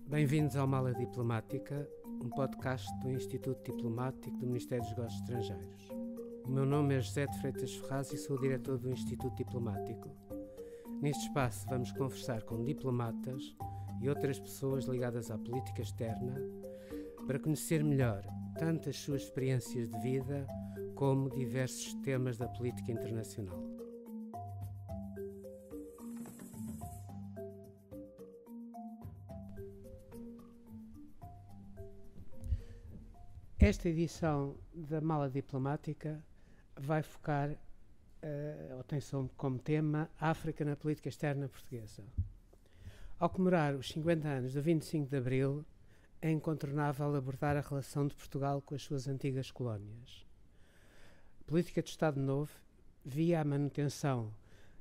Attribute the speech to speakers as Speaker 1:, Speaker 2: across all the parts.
Speaker 1: Bem-vindos ao Mala Diplomática, um podcast do Instituto Diplomático do Ministério dos Negócios Estrangeiros. O meu nome é José de Freitas Ferraz e sou o diretor do Instituto Diplomático. Neste espaço vamos conversar com diplomatas e outras pessoas ligadas à política externa para conhecer melhor tanto as suas experiências de vida como diversos temas da política internacional. Esta edição da Mala Diplomática vai focar, ou tem como tema, a África na política externa portuguesa. Ao comemorar os 50 anos do 25 de Abril, é incontornável abordar a relação de Portugal com as suas antigas colónias. A política de Estado Novo via a manutenção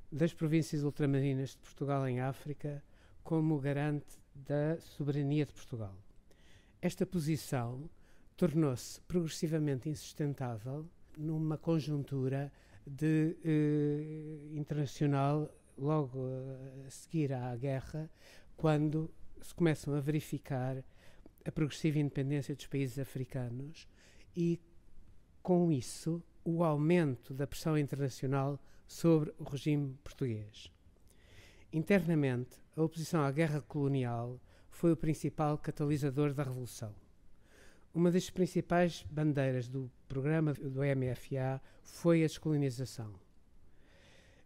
Speaker 1: das províncias ultramarinas de Portugal em África como garante da soberania de Portugal. Esta posição tornou-se progressivamente insustentável numa conjuntura internacional logo a seguir à guerra, quando se começam a verificar a progressiva independência dos países africanos e, com isso, o aumento da pressão internacional sobre o regime português. Internamente, a oposição à guerra colonial foi o principal catalisador da Revolução. Uma das principais bandeiras do programa do MFA foi a descolonização.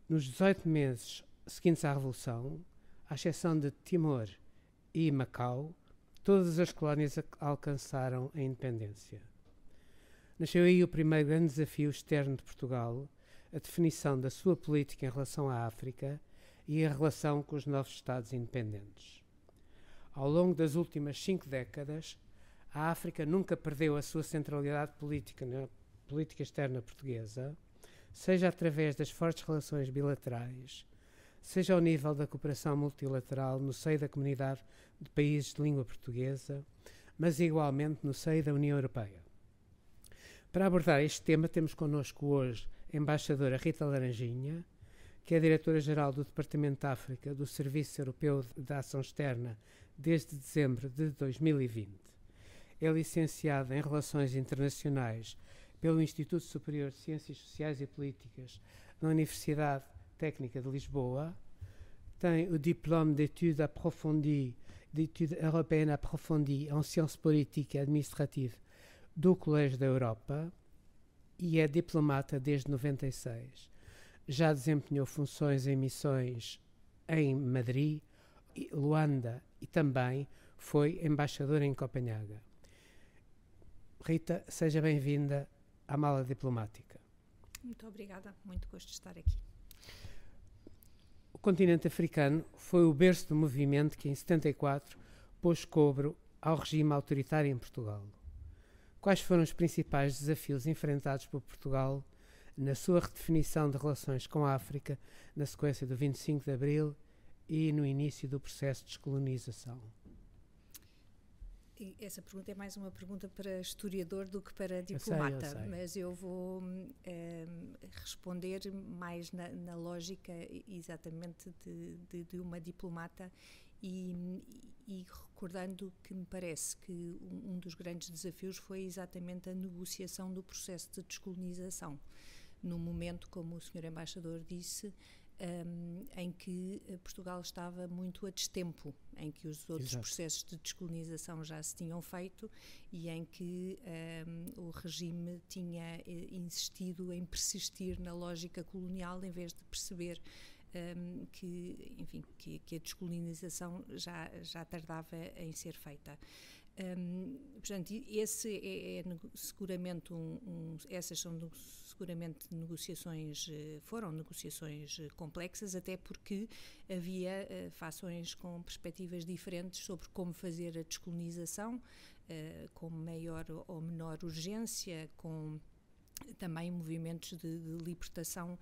Speaker 1: Nos 18 meses seguintes à Revolução, à exceção de Timor e Macau, todas as colónias alcançaram a independência. Nasceu aí o primeiro grande desafio externo de Portugal, a definição da sua política em relação à África e a relação com os novos Estados independentes. Ao longo das últimas 5 décadas, a África nunca perdeu a sua centralidade política na política externa portuguesa, seja através das fortes relações bilaterais, seja ao nível da cooperação multilateral no seio da comunidade de países de língua portuguesa, mas igualmente no seio da União Europeia. Para abordar este tema temos connosco hoje a embaixadora Rita Laranjinha, que é diretora-geral do Departamento de África do Serviço Europeu de Ação Externa desde dezembro de 2020. É licenciada em Relações Internacionais pelo Instituto Superior de Ciências Sociais e Políticas na Universidade Técnica de Lisboa, tem o Diplôme d'études européennes approfondies en sciences politiques et administratives do Colégio da Europa e é diplomata desde 96. Já desempenhou funções em missões em Madrid, Luanda e também foi embaixadora em Copenhaga. Rita, seja bem-vinda à Mala Diplomática.
Speaker 2: Muito obrigada, muito gosto de estar aqui.
Speaker 1: O continente africano foi o berço do movimento que em 74 pôs cobro ao regime autoritário em Portugal. Quais foram os principais desafios enfrentados por Portugal na sua redefinição de relações com a África na sequência do 25 de Abril e no início do processo de descolonização?
Speaker 2: Essa pergunta é mais uma pergunta para historiador do que para diplomata,
Speaker 1: eu sei.
Speaker 2: Mas eu vou responder mais na lógica exatamente de uma diplomata e recordando que me parece que um dos grandes desafios foi exatamente a negociação do processo de descolonização. No momento, como o Sr. Embaixador disse, em que Portugal estava muito a destempo, em que os outros processos de descolonização já se tinham feito e em que o regime tinha insistido em persistir na lógica colonial em vez de perceber que a descolonização já tardava em ser feita. Portanto, esse é seguramente essas são seguramente foram negociações complexas, até porque havia fações com perspectivas diferentes sobre como fazer a descolonização, com maior ou menor urgência, com também movimentos de libertação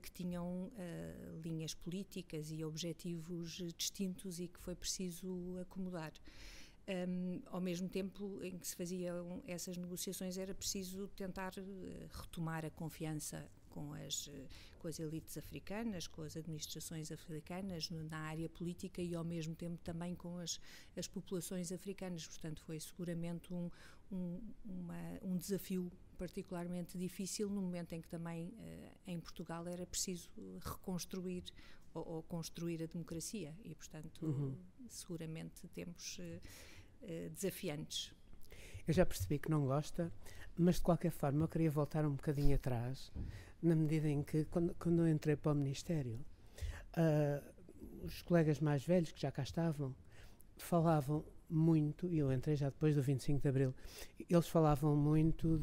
Speaker 2: que tinham linhas políticas e objetivos distintos e que foi preciso acomodar. Ao mesmo tempo em que se faziam essas negociações era preciso tentar retomar a confiança com as elites africanas, com as administrações africanas na área política e ao mesmo tempo também com as populações africanas. Portanto, foi seguramente um desafio particularmente difícil no momento em que também em Portugal era preciso reconstruir ou construir a democracia e, portanto, seguramente tempos desafiantes.
Speaker 1: Eu já percebi que não gosta, mas de qualquer forma eu queria voltar um bocadinho atrás, na medida em que, quando eu entrei para o Ministério, os colegas mais velhos que já cá estavam falavam muito, e eu entrei já depois do 25 de Abril, eles falavam muito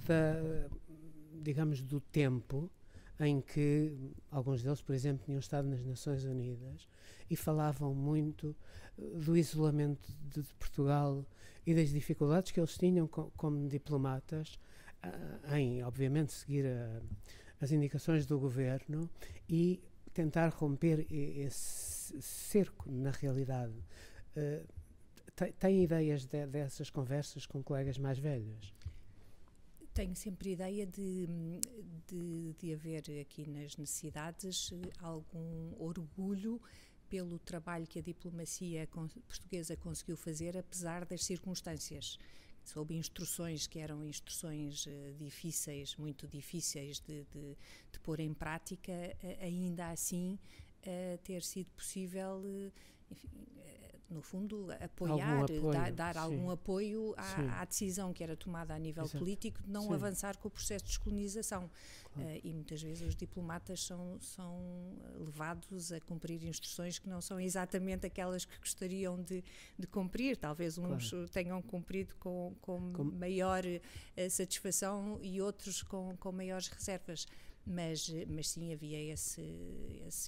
Speaker 1: digamos, do tempo em que alguns deles, por exemplo, tinham estado nas Nações Unidas e falavam muito do isolamento de Portugal e das dificuldades que eles tinham como diplomatas em, obviamente, seguir as indicações do governo e tentar romper esse cerco na realidade. Tem ideias dessas conversas com colegas mais velhos?
Speaker 2: Tenho sempre a ideia de haver aqui nas necessidades algum orgulho pelo trabalho que a diplomacia portuguesa conseguiu fazer, apesar das circunstâncias, sob instruções que eram instruções difíceis, muito difíceis de pôr em prática, ainda assim ter sido possível, enfim, no fundo, apoiar, dar algum apoio à decisão que era tomada a nível político de não avançar com o processo de descolonização. E muitas vezes os diplomatas são levados a cumprir instruções que não são exatamente aquelas que gostariam de cumprir. Talvez uns tenham cumprido com maior satisfação e outros com maiores reservas. Mas sim, havia esse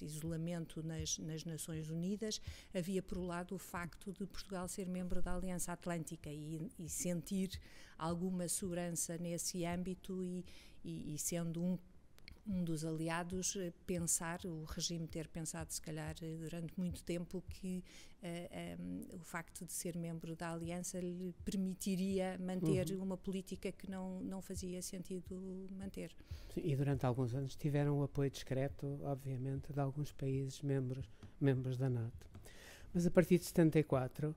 Speaker 2: isolamento nas Nações Unidas. Havia, por um lado, o facto de Portugal ser membro da Aliança Atlântica e sentir alguma segurança nesse âmbito e sendo um dos aliados, o regime ter pensado, se calhar, durante muito tempo que o facto de ser membro da Aliança lhe permitiria manter uma política que não fazia sentido manter.
Speaker 1: Sim, e durante alguns anos tiveram o apoio discreto, obviamente, de alguns países membros da NATO. Mas a partir de 74,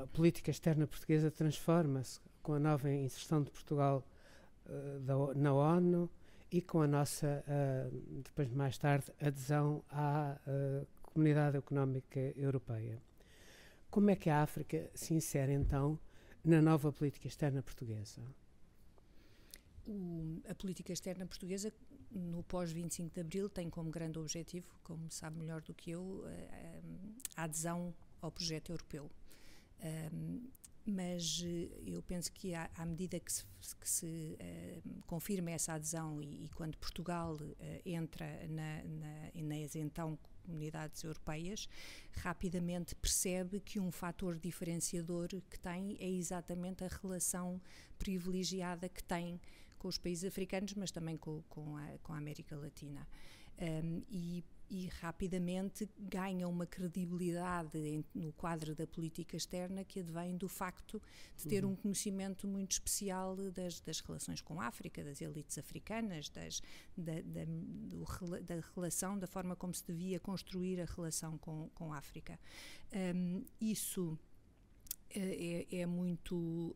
Speaker 1: a política externa portuguesa transforma-se com a nova inserção de Portugal na ONU e com a nossa, depois mais tarde, adesão à Comunidade Económica Europeia. Como é que a África se insere, então, na nova política externa portuguesa?
Speaker 2: A política externa portuguesa, no pós-25 de Abril, tem como grande objetivo, como sabe melhor do que eu, a adesão ao projeto europeu. Mas eu penso que à medida que se confirma essa adesão e quando Portugal entra nas então comunidades europeias, rapidamente percebe que um fator diferenciador que tem é exatamente a relação privilegiada que tem com os países africanos, mas também com a América Latina. E rapidamente ganha uma credibilidade no quadro da política externa que advém do facto de ter um conhecimento muito especial das relações com a África, das elites africanas, da relação, da forma como se devia construir a relação com a África. Isso é muito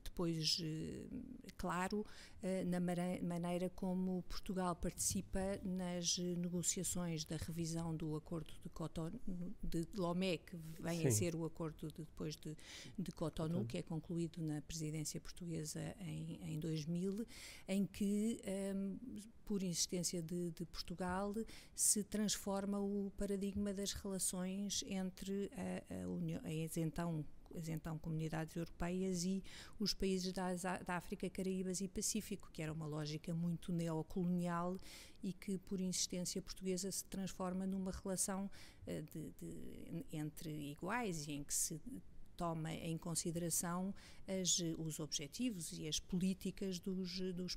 Speaker 2: depois claro na maneira como Portugal participa nas negociações da revisão do acordo de Cotonou, de Lomé, que vem a ser o acordo depois de Cotonou, que é concluído na presidência portuguesa em 2000, em que por insistência de Portugal se transforma o paradigma das relações entre as então comunidades europeias e os países da África, Caraíbas e Pacífico, que era uma lógica muito neocolonial e que, por insistência portuguesa, se transforma numa relação entre iguais e em que se toma em consideração os objetivos e as políticas dos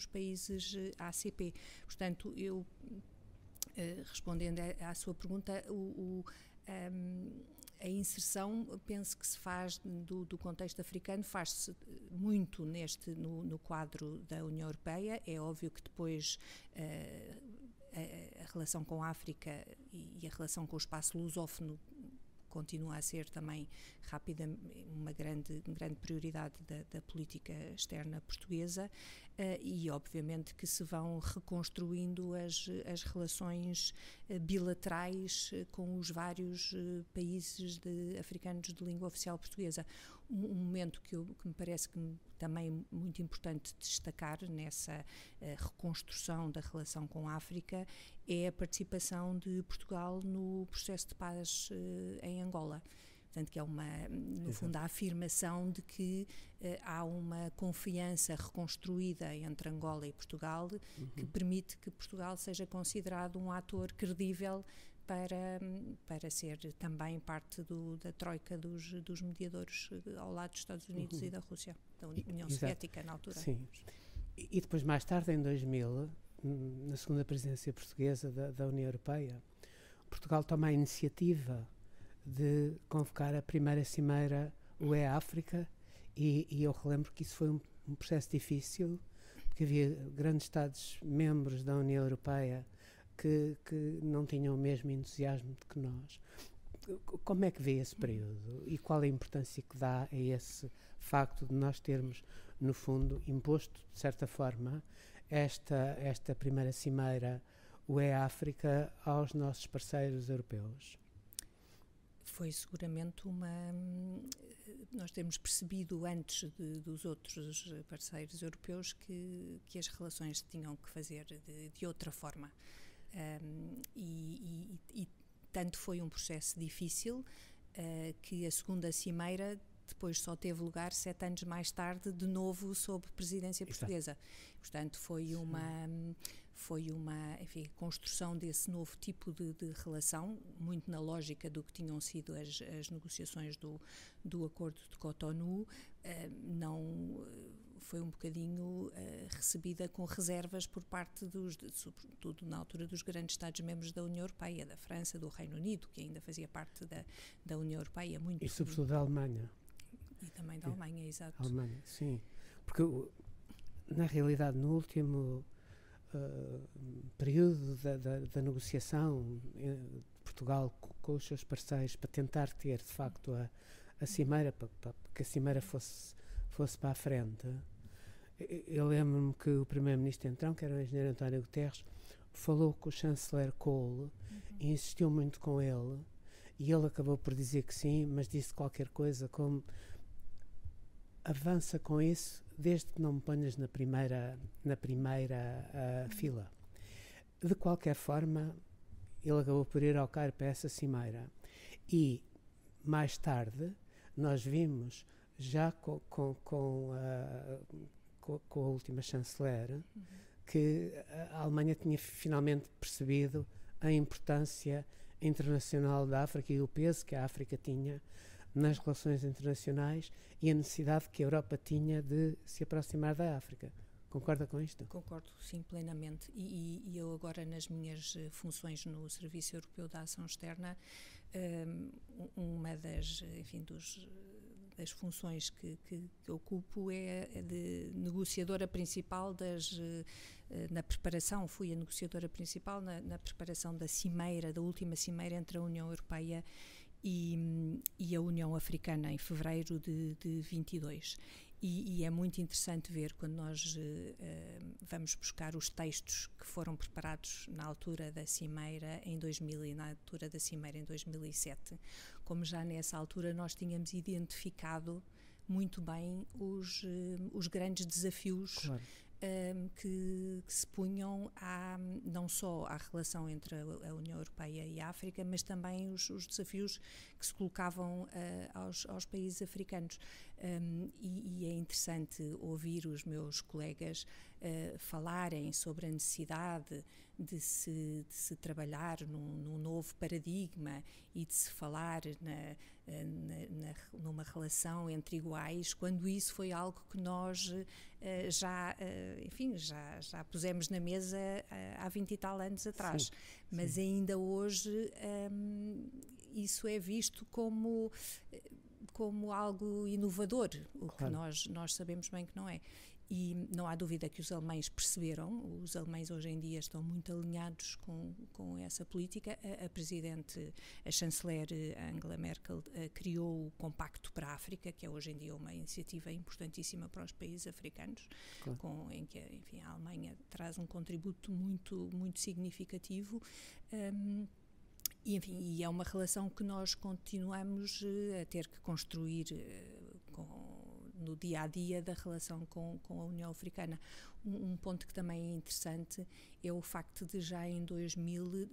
Speaker 2: países ACP. Portanto, respondendo à sua pergunta, A inserção, penso que se faz do contexto africano, faz-se muito no quadro da União Europeia. É óbvio que depois a relação com a África e a relação com o espaço lusófono continua a ser também uma grande prioridade da política externa portuguesa, e obviamente que se vão reconstruindo as relações bilaterais com os vários países africanos de língua oficial portuguesa. Um momento que me parece também muito importante destacar nessa reconstrução da relação com a África é a participação de Portugal no processo de paz em Angola. Portanto, que é no fundo, a afirmação de que há uma confiança reconstruída entre Angola e Portugal, que permite que Portugal seja considerado um ator credível para ser também parte da troika dos mediadores ao lado dos Estados Unidos e da Rússia, da União Soviética na altura.
Speaker 1: Sim. E depois, mais tarde, em 2000, na segunda presidência portuguesa da União Europeia, Portugal toma a iniciativa de convocar a primeira cimeira UE-África, e eu relembro que isso foi um processo difícil, porque havia grandes Estados-membros da União Europeia que não tinham o mesmo entusiasmo de que nós. Como é que vê esse período e qual a importância que dá a esse facto de nós termos, no fundo, imposto, de certa forma, esta primeira cimeira UE-África aos nossos parceiros europeus?
Speaker 2: Foi seguramente nós temos percebido antes dos outros parceiros europeus que as relações tinham que fazer de outra forma. E tanto foi um processo difícil que a segunda cimeira depois só teve lugar 7 anos mais tarde, de novo sob presidência portuguesa. Exato. Portanto, foi uma enfim, construção desse novo tipo de relação, muito na lógica do que tinham sido as negociações do Acordo de Cotonou. Não foi um bocadinho recebida com reservas por parte sobretudo na altura dos grandes Estados-membros da União Europeia, da França, do Reino Unido, que ainda fazia parte da União Europeia. Muito,
Speaker 1: e sobretudo da Alemanha.
Speaker 2: E também da Alemanha, exato.
Speaker 1: Alemanha, sim. Porque, na realidade, no último período da negociação de Portugal com os seus parceiros para tentar ter, de facto, a cimeira, para que a cimeira fosse para a frente, eu lembro-me que o primeiro-ministro então, que era o engenheiro António Guterres, falou com o chanceler Kohl e insistiu muito com ele, e ele acabou por dizer que sim, mas disse qualquer coisa como: avança com isso desde que não me ponhas na primeira fila. De qualquer forma, ele acabou por ir ao Cairo para essa cimeira, e mais tarde nós vimos, já com a última chanceler, que a Alemanha tinha finalmente percebido a importância internacional da África e o peso que a África tinha nas relações internacionais e a necessidade que a Europa tinha de se aproximar da África. Concorda com isto?
Speaker 2: Concordo, sim, plenamente. E eu agora, nas minhas funções no Serviço Europeu da Ação Externa, uma das funções que ocupo é a de negociadora principal na preparação, fui a negociadora principal na preparação da última cimeira entre a União Europeia e a União Africana, em fevereiro de 22. E é muito interessante ver quando nós vamos buscar os textos que foram preparados na altura da cimeira em 2000 e na altura da cimeira em 2007, como já nessa altura nós tínhamos identificado muito bem os grandes desafios. Claro. Que se punham não só à relação entre a União Europeia e a África, mas também os desafios que se colocavam aos países africanos. E é interessante ouvir os meus colegas falarem sobre a necessidade de se trabalhar num novo paradigma e de se falar numa relação entre iguais, quando isso foi algo que nós já pusemos na mesa há 20 e tal anos atrás. Sim, mas sim. Ainda hoje isso é visto como algo inovador, o que nós sabemos bem que não é. E não há dúvida que os alemães perceberam, os alemães hoje em dia estão muito alinhados com essa política. A chanceler Angela Merkel criou o Compacto para a África, que é hoje em dia uma iniciativa importantíssima para os países africanos, em que, enfim, a Alemanha traz um contributo muito, muito significativo. E é uma relação que nós continuamos a ter que construir no dia-a-dia da relação com a União Africana. Um ponto que também é interessante é o facto de já em 2000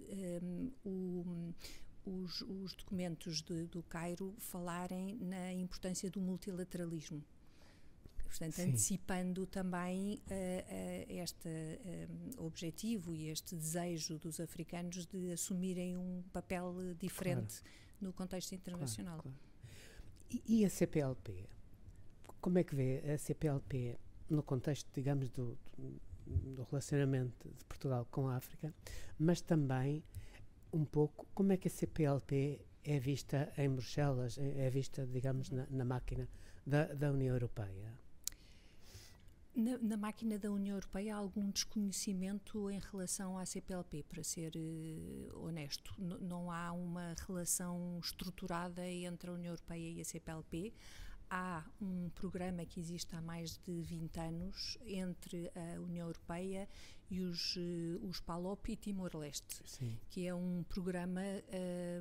Speaker 2: os documentos do Cairo falarem na importância do multilateralismo. Portanto, antecipando também este objetivo e este desejo dos africanos de assumirem um papel diferente no contexto internacional.
Speaker 1: Claro. E a CPLP? Como é que vê a CPLP no contexto, digamos, do relacionamento de Portugal com a África, mas também um pouco como é que a CPLP é vista em Bruxelas, é vista, digamos, na máquina da União Europeia?
Speaker 2: Na máquina da União Europeia há algum desconhecimento em relação à CPLP, para ser honesto. Não há uma relação estruturada entre a União Europeia e a CPLP. Há um programa que existe há mais de 20 anos entre a União Europeia e os PALOP e Timor-Leste, que é um programa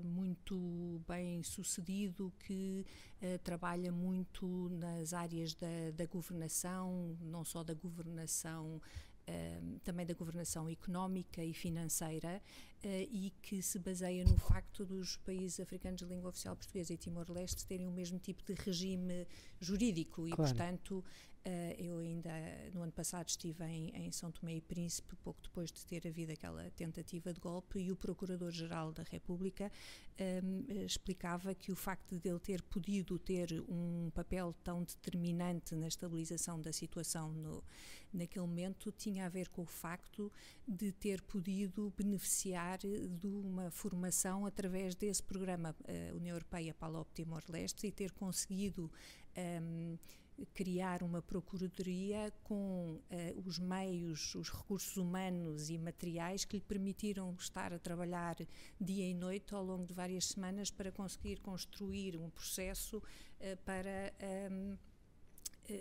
Speaker 2: muito bem sucedido, que trabalha muito nas áreas da governação, não só da governação, também da governação económica e financeira, e que se baseia no facto dos países africanos de língua oficial portuguesa e Timor-Leste terem o mesmo tipo de regime jurídico e, portanto, eu ainda no ano passado estive em São Tomé e Príncipe, pouco depois de ter havido aquela tentativa de golpe, e o Procurador-Geral da República explicava que o facto de ele ter podido ter um papel tão determinante na estabilização da situação naquele momento tinha a ver com o facto de ter podido beneficiar de uma formação através desse programa União Europeia PALOP Timor-Leste e ter conseguido criar uma procuradoria com os meios, os recursos humanos e materiais que lhe permitiram estar a trabalhar dia e noite ao longo de várias semanas para conseguir construir um processo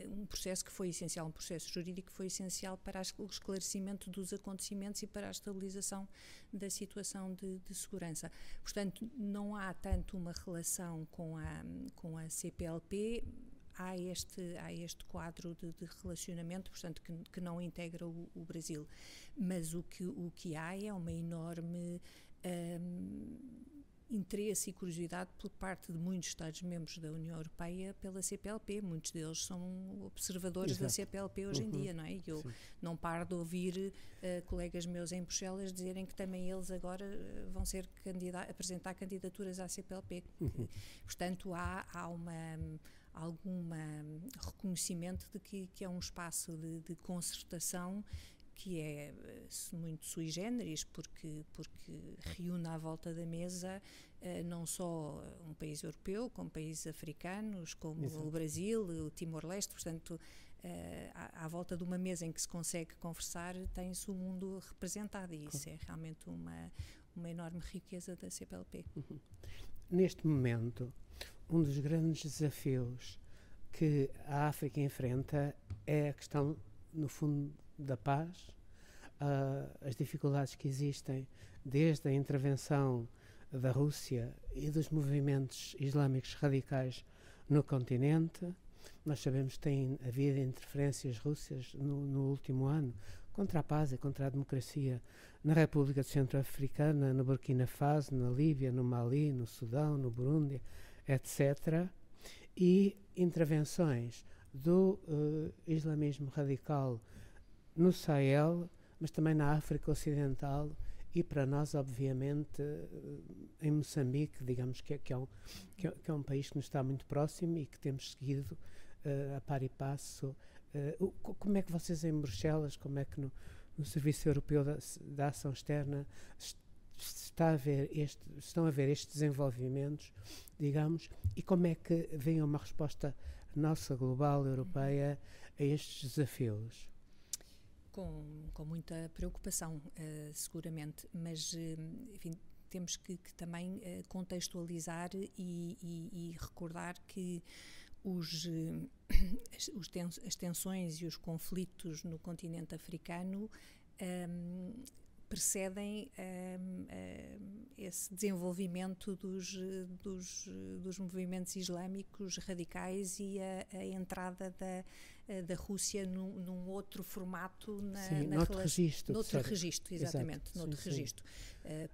Speaker 2: um processo que foi essencial, um processo jurídico que foi essencial para o esclarecimento dos acontecimentos e para a estabilização da situação de segurança. Portanto, não há tanto uma relação com a CPLP. Há este quadro de relacionamento, portanto, que não integra o Brasil. Mas o que há é uma enorme interesse e curiosidade por parte de muitos Estados-membros da União Europeia pela CPLP. Muitos deles são observadores da CPLP hoje em dia, não é? E eu não paro de ouvir colegas meus em Bruxelas dizerem que também eles agora vão ser apresentar candidaturas à CPLP. Portanto, há algum reconhecimento de que é um espaço de concertação que é muito sui generis, porque reúne à volta da mesa não só um país europeu, como países africanos, como o Brasil, o Timor-Leste. Portanto, à volta de uma mesa em que se consegue conversar, tem-se o mundo representado, e isso é realmente uma enorme riqueza da CPLP.
Speaker 1: Neste momento, um dos grandes desafios que a África enfrenta é a questão, no fundo, da paz, as dificuldades que existem desde a intervenção da Rússia e dos movimentos islâmicos radicais no continente. Nós sabemos que tem havido interferências russas no último ano contra a paz e contra a democracia na República Centro-Africana, no Burkina Faso, na Líbia, no Mali, no Sudão, no Burundi, etc. E intervenções do islamismo radical no Sahel, mas também na África Ocidental e, para nós, obviamente, em Moçambique, digamos que é um país que nos está muito próximo e que temos seguido a par e passo. Como é que vocês em Bruxelas, como é que no Serviço Europeu da Ação Externa estão a ver estes desenvolvimentos, digamos, e como é que vem uma resposta nossa, global, europeia, a estes desafios?
Speaker 2: Com muita preocupação, seguramente, mas, enfim, temos que também contextualizar e recordar que as tensões e os conflitos no continente africano precedem esse desenvolvimento dos movimentos islâmicos radicais e a entrada da Rússia num outro formato
Speaker 1: noutro registro,
Speaker 2: exatamente,
Speaker 1: exato,
Speaker 2: noutro
Speaker 1: sim,
Speaker 2: registro.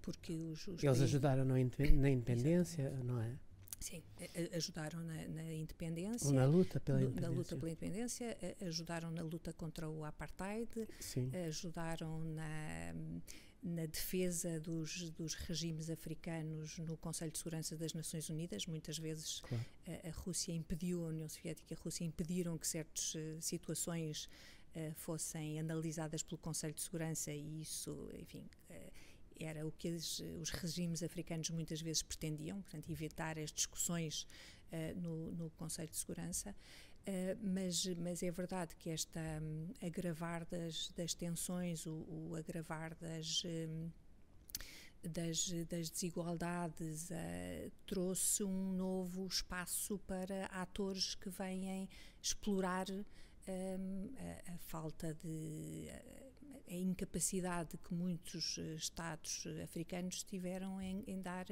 Speaker 2: Porque
Speaker 1: eles ajudaram na independência, exatamente. Não é?
Speaker 2: Sim, ajudaram na independência.
Speaker 1: Na luta pela independência.
Speaker 2: Na luta pela independência, ajudaram na luta contra o apartheid,
Speaker 1: sim.
Speaker 2: Ajudaram na defesa dos regimes africanos no Conselho de Segurança das Nações Unidas. Muitas vezes
Speaker 1: claro.
Speaker 2: a Rússia impediu, a União Soviética e a Rússia impediram que certas situações fossem analisadas pelo Conselho de Segurança, e isso, enfim, era o que os regimes africanos muitas vezes pretendiam, portanto, evitar as discussões no Conselho de Segurança. Mas é verdade que este agravar das tensões, o agravar das desigualdades, trouxe um novo espaço para atores que vêm explorar a falta a incapacidade que muitos Estados africanos tiveram em dar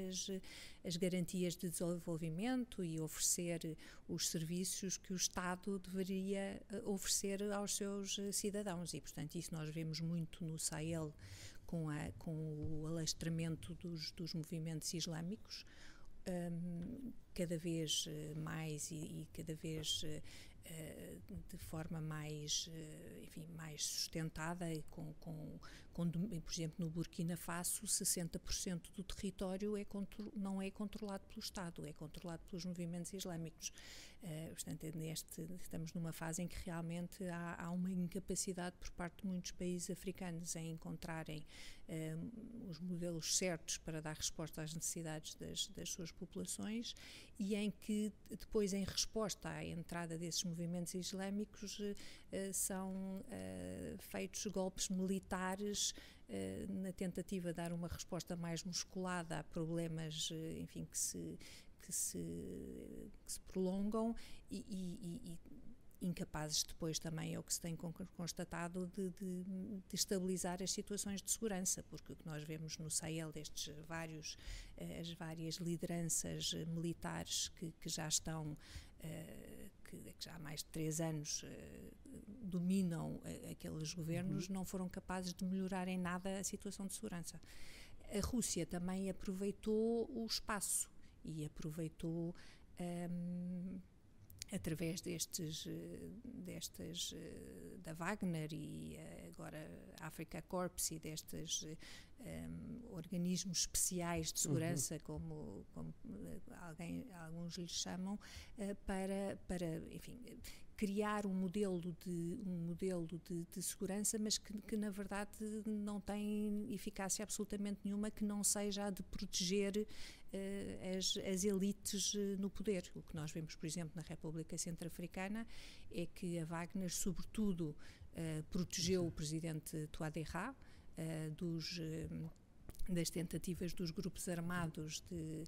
Speaker 2: as garantias de desenvolvimento e oferecer os serviços que o Estado deveria oferecer aos seus cidadãos. E, portanto, isso nós vemos muito no Sahel com o alastramento dos movimentos islâmicos, cada vez mais e cada vez de forma mais, enfim, mais sustentada, e por exemplo, no Burkina Faso, 60% do território não é controlado pelo Estado, é controlado pelos movimentos islâmicos. Portanto, estamos numa fase em que realmente há uma incapacidade por parte de muitos países africanos em encontrarem os modelos certos para dar resposta às necessidades das suas populações, e em que depois, em resposta à entrada desses movimentos islâmicos, são feitos golpes militares na tentativa de dar uma resposta mais musculada a problemas, enfim, que se prolongam e incapazes depois também, é o que se tem constatado, de estabilizar as situações de segurança, porque o que nós vemos no Sahel, as várias lideranças militares que já estão, que já há mais de 3 anos dominam aqueles governos, não foram capazes de melhorar em nada a situação de segurança. A Rússia também aproveitou o espaço e aproveitou através da Wagner e agora Africa Corps e destes organismos especiais de segurança, como alguns lhes chamam, para enfim, criar um modelo de segurança, mas que na verdade não tem eficácia absolutamente nenhuma, que não seja a de proteger as elites no poder. O que nós vemos, por exemplo, na República Centro-Africana é que a Wagner, sobretudo, protegeu o presidente Touadéra das tentativas dos grupos armados de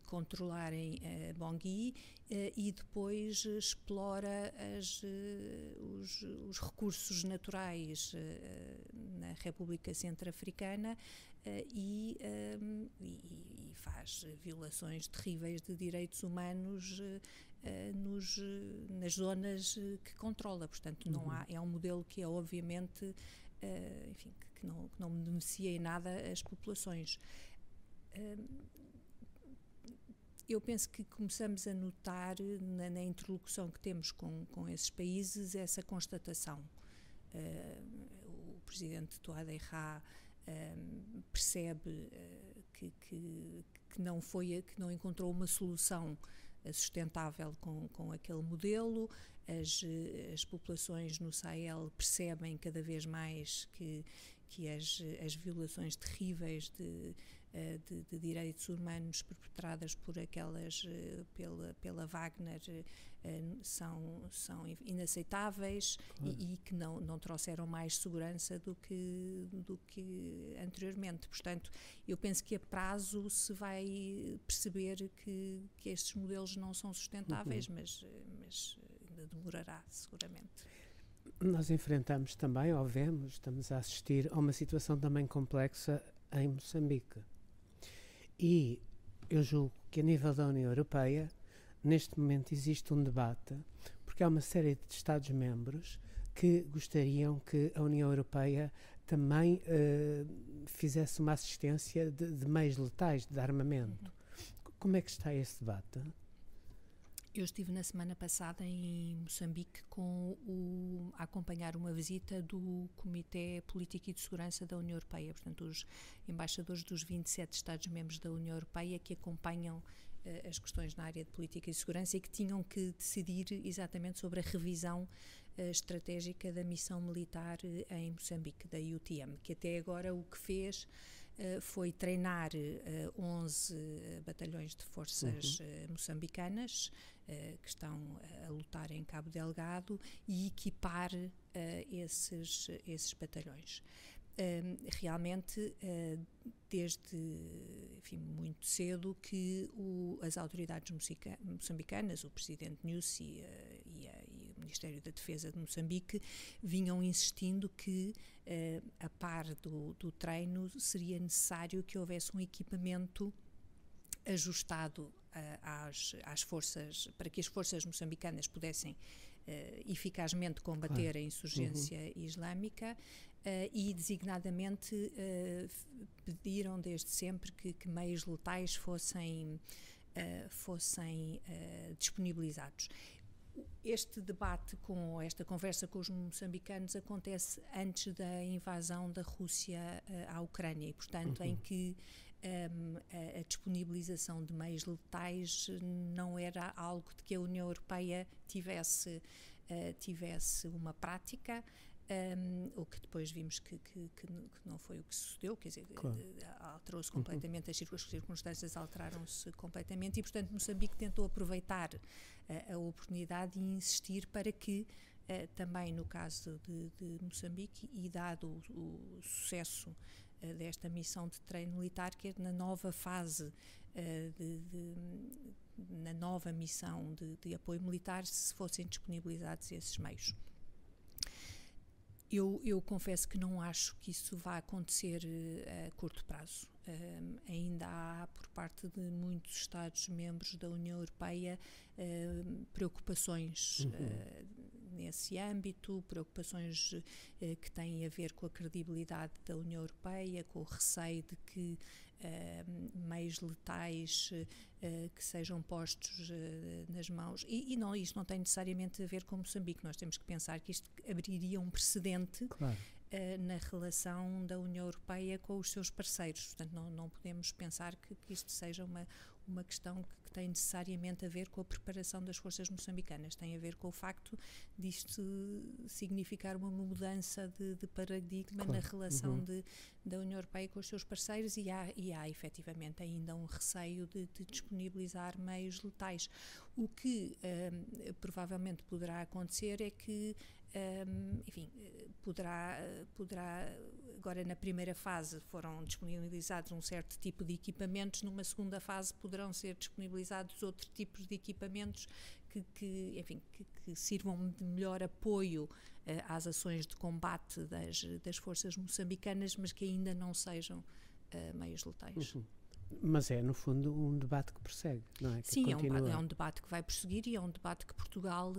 Speaker 2: controlarem Bangui, e depois explora os recursos naturais na República Centro-Africana e faz violações terríveis de direitos humanos nas zonas que controla. Portanto, é um modelo que é obviamente, enfim, que não beneficia em nada as populações. Eu penso que começamos a notar na interlocução que temos com esses países essa constatação. O presidente Touadéra percebe que não encontrou uma solução sustentável com aquele modelo. As populações no Sahel percebem cada vez mais que que as violações terríveis de direitos humanos perpetradas por aquelas pela Wagner são inaceitáveis, claro. e que não trouxeram mais segurança do que anteriormente. Portanto, eu penso que a prazo se vai perceber que estes modelos não são sustentáveis, mas ainda demorará seguramente.
Speaker 1: Nós enfrentamos também, ou vemos, estamos a assistir a uma situação também complexa em Moçambique. E eu julgo que a nível da União Europeia, neste momento existe um debate, porque há uma série de Estados-membros que gostariam que a União Europeia também fizesse uma assistência de meios letais, de armamento. Como é que está esse debate?
Speaker 2: Eu estive na semana passada em Moçambique a acompanhar uma visita do Comitê Político e de Segurança da União Europeia, portanto os embaixadores dos 27 Estados-membros da União Europeia que acompanham as questões na área de política e segurança e que tinham que decidir exatamente sobre a revisão estratégica da missão militar em Moçambique, da UTM, que até agora o que fez foi treinar 11 batalhões de forças moçambicanas que estão a lutar em Cabo Delgado e equipar esses batalhões. Realmente, desde muito cedo que as autoridades moçambicanas, o presidente Nyusi e o Ministério da Defesa de Moçambique, vinham insistindo que, a par do treino, seria necessário que houvesse um equipamento ajustado às forças, para que as forças moçambicanas pudessem eficazmente combater a insurgência islâmica. E designadamente pediram desde sempre que meios letais fossem disponibilizados. Este debate, esta conversa com os moçambicanos acontece antes da invasão da Rússia à Ucrânia e, portanto, em que a disponibilização de meios letais não era algo de que a União Europeia tivesse uma prática. O que depois vimos que não foi o que sucedeu, quer dizer, claro. Alterou-se completamente, as circunstâncias alteraram-se completamente e, portanto, Moçambique tentou aproveitar a oportunidade e insistir para que, também no caso de Moçambique, e dado o sucesso desta missão de treino militar, que é na nova fase na nova missão de apoio militar, se fossem disponibilizados esses meios. Eu confesso que não acho que isso vá acontecer a curto prazo. Ainda há, por parte de muitos Estados-membros da União Europeia, preocupações nesse âmbito, preocupações que têm a ver com a credibilidade da União Europeia, com o receio de que meios letais que sejam postos nas mãos, e não, isto não tem necessariamente a ver com Moçambique. Nós temos que pensar que isto abriria um precedente, claro, na relação da União Europeia com os seus parceiros. Portanto, não podemos pensar que isto seja uma questão que tem necessariamente a ver com a preparação das forças moçambicanas. Tem a ver com o facto disto significar uma mudança de paradigma, claro, na relação da União Europeia com os seus parceiros, e há efetivamente ainda um receio de disponibilizar meios letais. O que provavelmente poderá acontecer é que poderá, agora na primeira fase foram disponibilizados um certo tipo de equipamentos, numa segunda fase poderão ser disponibilizados outros tipos de equipamentos que sirvam de melhor apoio às ações de combate das forças moçambicanas, mas que ainda não sejam meios letais.
Speaker 1: Mas é, no fundo, um debate que prossegue, não é? Que
Speaker 2: sim, é um debate que vai prosseguir, e é um debate que Portugal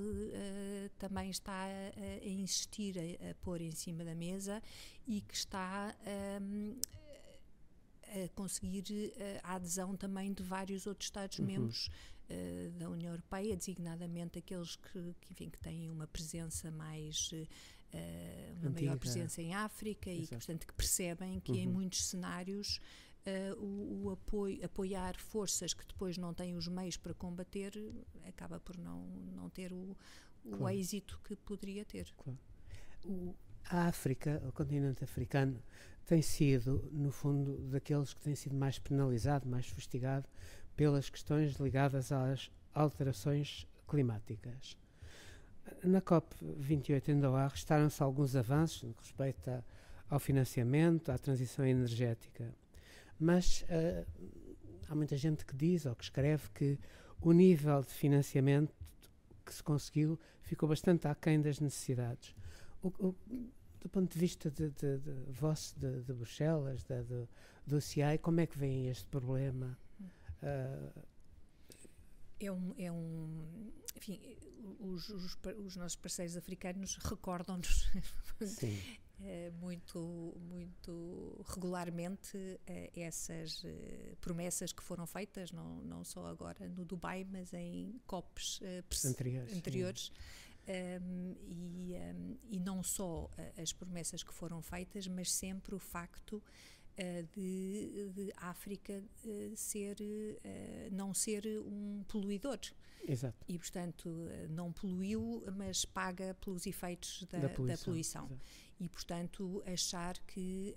Speaker 2: também está a insistir a pôr em cima da mesa, e que está a conseguir a adesão também de vários outros Estados-membros da União Europeia, designadamente aqueles que têm uma presença mais... uma maior presença em África. Exato. E que, portanto, que percebem que em muitos cenários apoiar forças que depois não têm os meios para combater acaba por não ter o claro, êxito que poderia ter.
Speaker 1: Claro. A África, o continente africano, tem sido, no fundo, daqueles que têm sido mais penalizado, mais fustigado pelas questões ligadas às alterações climáticas. Na COP28 em Doha restaram-se alguns avanços no que respeita ao financiamento, à transição energética, mas há muita gente que diz ou que escreve que o nível de financiamento que se conseguiu ficou bastante aquém das necessidades. Do ponto de vista de Bruxelas, do CI, como é que veem este problema?
Speaker 2: Enfim, os nossos parceiros africanos recordam-nos muito regularmente essas promessas que foram feitas, não só agora no Dubai, mas em COPs anteriores. E não só as promessas que foram feitas, mas sempre o facto de África não ser um poluidor.
Speaker 1: Exato.
Speaker 2: E, portanto, não poluiu, mas paga pelos efeitos da poluição. E, portanto, achar que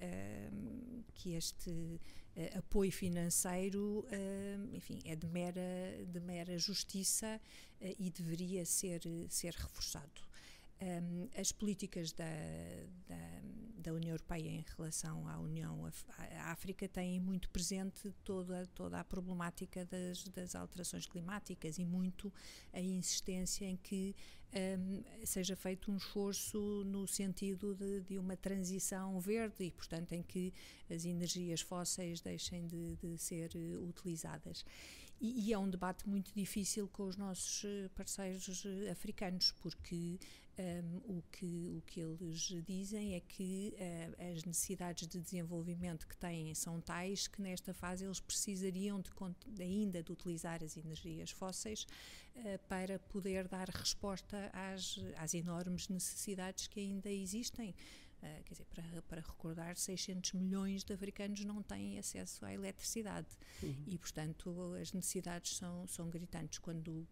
Speaker 2: este apoio financeiro, enfim, é de mera justiça e deveria ser reforçado. As políticas da União Europeia em relação à África têm muito presente toda a problemática das alterações climáticas e muito a insistência em que seja feito um esforço no sentido de uma transição verde e, portanto, em que as energias fósseis deixem de ser utilizadas. E é um debate muito difícil com os nossos parceiros africanos, porque o que eles dizem é que as necessidades de desenvolvimento que têm são tais que nesta fase eles precisariam ainda de utilizar as energias fósseis para poder dar resposta às enormes necessidades que ainda existem. Quer dizer, para recordar, 600 milhões de africanos não têm acesso à eletricidade e, portanto, as necessidades são gritantes. Quando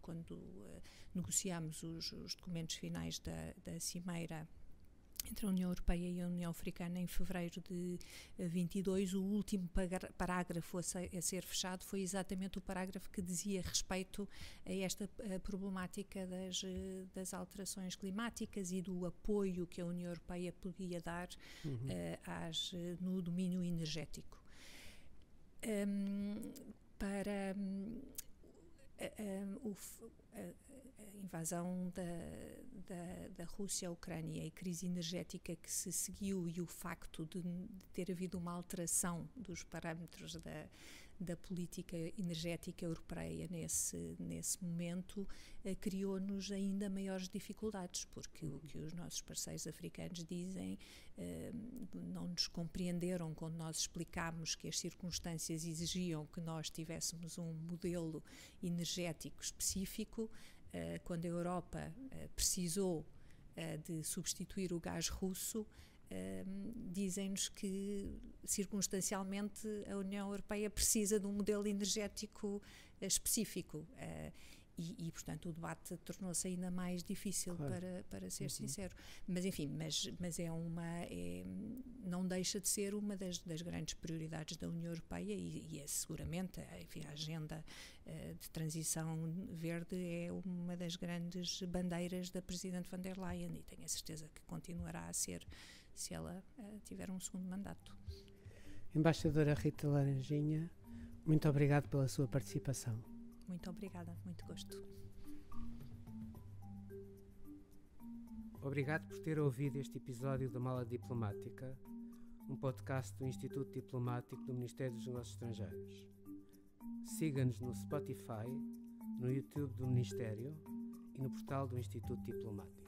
Speaker 2: negociamos os documentos finais da Cimeira entre a União Europeia e a União Africana em fevereiro de 22, o último parágrafo a ser fechado foi exatamente o parágrafo que dizia respeito a esta problemática das alterações climáticas e do apoio que a União Europeia podia dar no domínio energético. Para a invasão da Rússia à Ucrânia e a crise energética que se seguiu e o facto de ter havido uma alteração dos parâmetros da política energética europeia nesse momento criou-nos ainda maiores dificuldades, porque o que os nossos parceiros africanos dizem, não nos compreenderam quando nós explicámos que as circunstâncias exigiam que nós tivéssemos um modelo energético específico. Quando a Europa precisou de substituir o gás russo, dizem-nos que circunstancialmente a União Europeia precisa de um modelo energético específico e portanto o debate tornou-se ainda mais difícil, claro, para ser sincero, mas enfim, mas não deixa de ser uma das grandes prioridades da União Europeia e é seguramente, enfim, a agenda de transição verde é uma das grandes bandeiras da Presidente von der Leyen e tenho a certeza que continuará a ser se ela tiver um segundo mandato.
Speaker 1: Embaixadora Rita Laranjinha, muito obrigado pela sua participação.
Speaker 2: Muito obrigada, muito gosto.
Speaker 1: Obrigado por ter ouvido este episódio da Mala Diplomática, um podcast do Instituto Diplomático do Ministério dos Negócios Estrangeiros. Siga-nos no Spotify, no YouTube do Ministério e no portal do Instituto Diplomático.